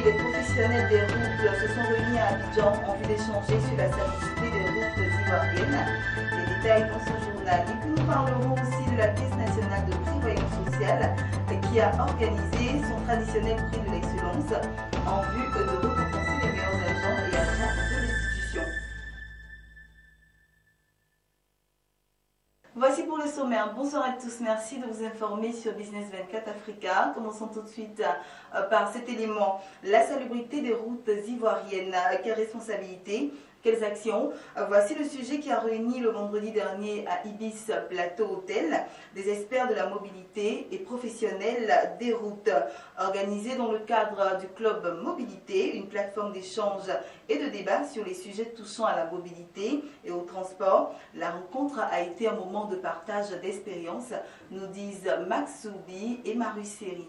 des professionnels des routes se sont réunis à Abidjan en vue d'échanger sur la salubrité des routes ivoiriennes. Les détails dans ce journal. Et puis nous parlerons aussi de la Caisse nationale de prévoyance sociale qui a organisé son traditionnel prix de l'excellence en vue de récompenser les meilleurs agents et agents de l'institution. Voici pour le sommaire. Bonsoir à tous. Merci de vous informer sur Business 24 Africa. Commençons tout de suite par cet élément. La salubrité des routes ivoiriennes. Quelle responsabilité? Quelles actions? Voici le sujet qui a réuni le vendredi dernier à Ibis Plateau Hôtel des experts de la mobilité et professionnels des routes. Organisé dans le cadre du Club Mobilité, une plateforme d'échange et de débat sur les sujets touchant à la mobilité et au transport, la rencontre a été un moment de partage d'expériences, nous disent Max Soubi et Marie Seri.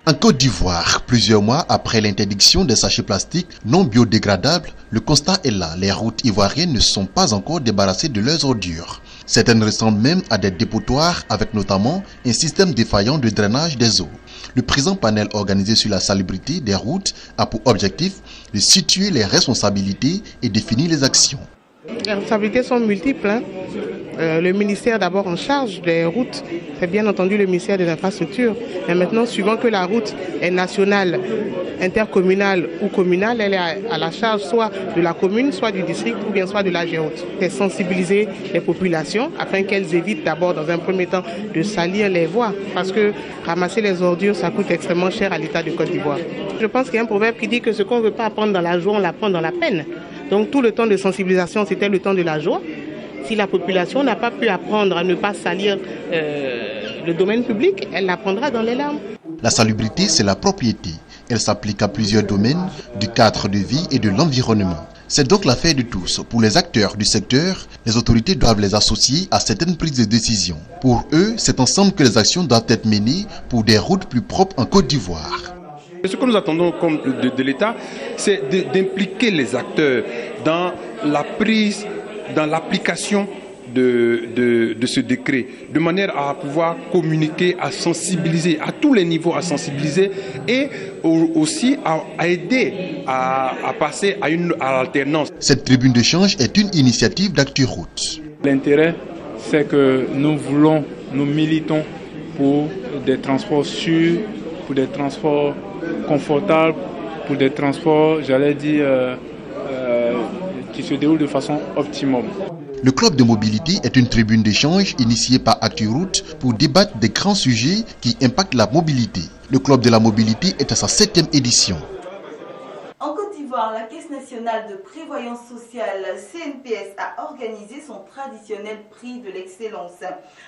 En Côte d'Ivoire, plusieurs mois après l'interdiction des sachets plastiques non biodégradables, le constat est là. Les routes ivoiriennes ne sont pas encore débarrassées de leurs ordures. Certaines ressemblent même à des dépotoirs avec notamment un système défaillant de drainage des eaux. Le présent panel organisé sur la salubrité des routes a pour objectif de situer les responsabilités et définir les actions. Les responsabilités sont multiples. Le ministère d'abord en charge des routes, c'est bien entendu le ministère des infrastructures. Mais maintenant, suivant que la route est nationale, intercommunale ou communale, elle est à la charge soit de la commune, soit du district ou bien soit de la géroute. C'est sensibiliser les populations afin qu'elles évitent d'abord dans un premier temps de salir les voies. Parce que ramasser les ordures, ça coûte extrêmement cher à l'État de Côte d'Ivoire. Je pense qu'il y a un proverbe qui dit que ce qu'on ne veut pas apprendre dans la joie, on l'apprend dans la peine. Donc tout le temps de sensibilisation, c'était le temps de la joie. Si la population n'a pas pu apprendre à ne pas salir le domaine public, elle l'apprendra dans les larmes. La salubrité, c'est la propriété. Elle s'applique à plusieurs domaines du cadre de vie et de l'environnement. C'est donc l'affaire de tous. Pour les acteurs du secteur, les autorités doivent les associer à certaines prises de décision. Pour eux, c'est ensemble que les actions doivent être menées pour des routes plus propres en Côte d'Ivoire. Ce que nous attendons de l'État, c'est d'impliquer les acteurs dans la prise, dans l'application de ce décret, de manière à pouvoir communiquer, à sensibiliser, à tous les niveaux, à sensibiliser et aussi à aider à passer à l'alternance. Cette tribune d'échange est une initiative d'ActuRoute. L'intérêt, c'est que nous militons pour des transports sûrs, pour des transports confortables, pour des transports, j'allais dire, qui se déroulent de façon optimum. Le club de mobilité est une tribune d'échange initiée par ActuRoute pour débattre des grands sujets qui impactent la mobilité. Le club de la mobilité est à sa 7e édition. En Côte d'Ivoire, la Caisse nationale de prévoyance sociale, CNPS, a organisé son traditionnel prix de l'excellence.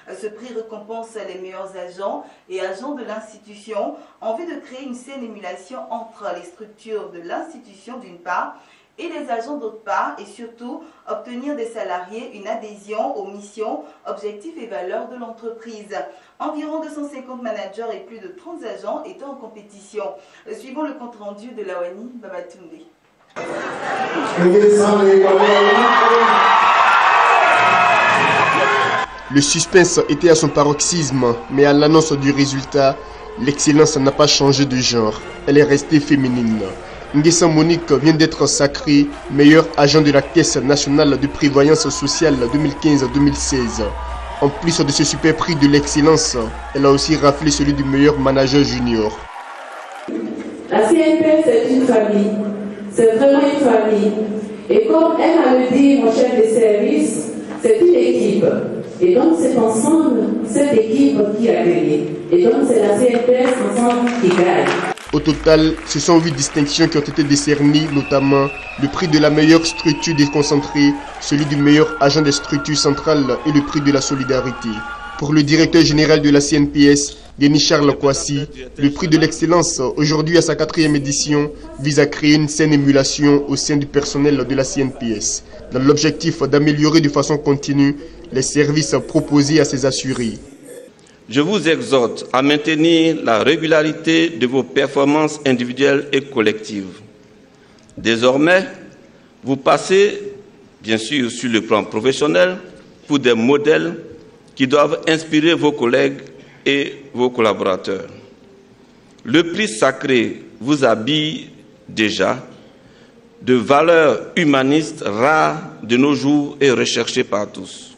Ce prix récompense les meilleurs agents et agents de l'institution en vue de créer une saine émulation entre les structures de l'institution d'une part et les agents d'autre part, et surtout obtenir des salariés une adhésion aux missions, objectifs et valeurs de l'entreprise. Environ 250 managers et plus de 30 agents étaient en compétition. Suivons le compte-rendu de Lawani Babatunde. Le suspense était à son paroxysme, mais à l'annonce du résultat, l'excellence n'a pas changé de genre. Elle est restée féminine. Nguessa Monique vient d'être sacrée meilleur agent de la Caisse nationale de prévoyance sociale 2015-2016. En plus de ce super prix de l'excellence, elle a aussi raflé celui du meilleur manager junior. La CNPS c'est une famille, c'est vraiment une famille. Et comme elle a le dit, mon chef de service, c'est une équipe. Et donc c'est ensemble, cette équipe qui a gagné. Et donc c'est la CNPS ensemble qui gagne. Au total, ce sont 8 distinctions qui ont été décernées, notamment le prix de la meilleure structure déconcentrée, celui du meilleur agent des structures centrales et le prix de la solidarité. Pour le directeur général de la CNPS, Denis Charles Kwasi, le prix de l'excellence, aujourd'hui à sa 4e édition, vise à créer une saine émulation au sein du personnel de la CNPS, dans l'objectif d'améliorer de façon continue les services proposés à ses assurés. Je vous exhorte à maintenir la régularité de vos performances individuelles et collectives. Désormais, vous passez, bien sûr sur le plan professionnel, pour des modèles qui doivent inspirer vos collègues et vos collaborateurs. Le prix sacré vous habille déjà de valeurs humanistes rares de nos jours et recherchées par tous.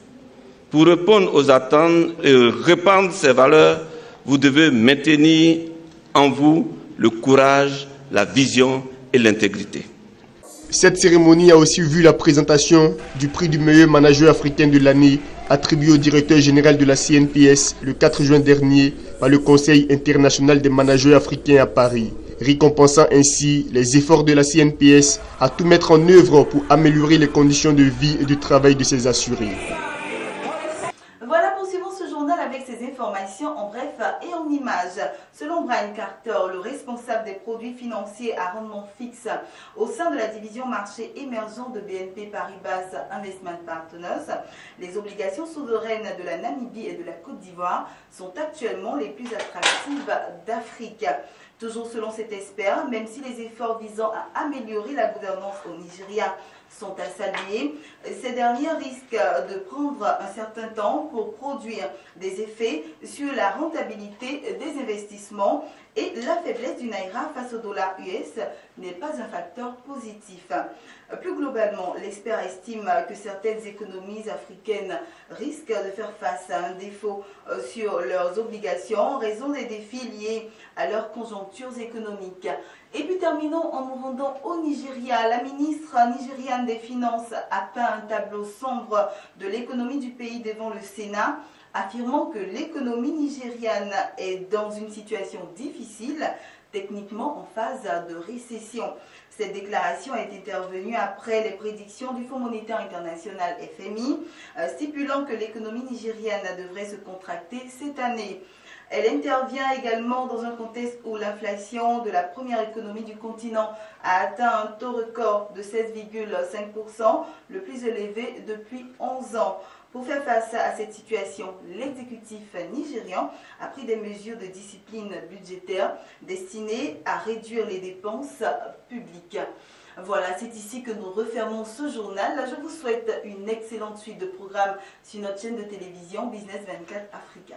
Pour répondre aux attentes et répandre ces valeurs, vous devez maintenir en vous le courage, la vision et l'intégrité. Cette cérémonie a aussi vu la présentation du prix du meilleur manager africain de l'année attribué au directeur général de la CNPS le 4 juin dernier par le Conseil international des managers africains à Paris, récompensant ainsi les efforts de la CNPS à tout mettre en œuvre pour améliorer les conditions de vie et de travail de ses assurés. Voilà, poursuivons ce journal avec ces informations en bref et en images. Selon Brian Carter, le responsable des produits financiers à rendement fixe au sein de la division marché émergent de BNP Paribas Investment Partners, les obligations souveraines de la Namibie et de la Côte d'Ivoire sont actuellement les plus attractives d'Afrique. Toujours selon cet expert, même si les efforts visant à améliorer la gouvernance au Nigeria sont à saluer, ces derniers risquent de prendre un certain temps pour produire des effets sur la rentabilité des investissements et la faiblesse du Naira face au dollar US n'est pas un facteur positif. Plus globalement, l'expert estime que certaines économies africaines risquent de faire face à un défaut sur leurs obligations en raison des défis liés à leurs conjonctures économiques. Et puis terminons en nous rendant au Nigeria. La ministre nigériane des Finances a peint un tableau sombre de l'économie du pays devant le Sénat, affirmant que l'économie nigériane est dans une situation difficile, techniquement en phase de récession. Cette déclaration est intervenue après les prédictions du Fonds monétaire international FMI, stipulant que l'économie nigériane devrait se contracter cette année. Elle intervient également dans un contexte où l'inflation de la première économie du continent a atteint un taux record de 16,5%, le plus élevé depuis 11 ans. Pour faire face à cette situation, l'exécutif nigérian a pris des mesures de discipline budgétaire destinées à réduire les dépenses publiques. Voilà, c'est ici que nous refermons ce journal. Je vous souhaite une excellente suite de programmes sur notre chaîne de télévision Business 24 Africa.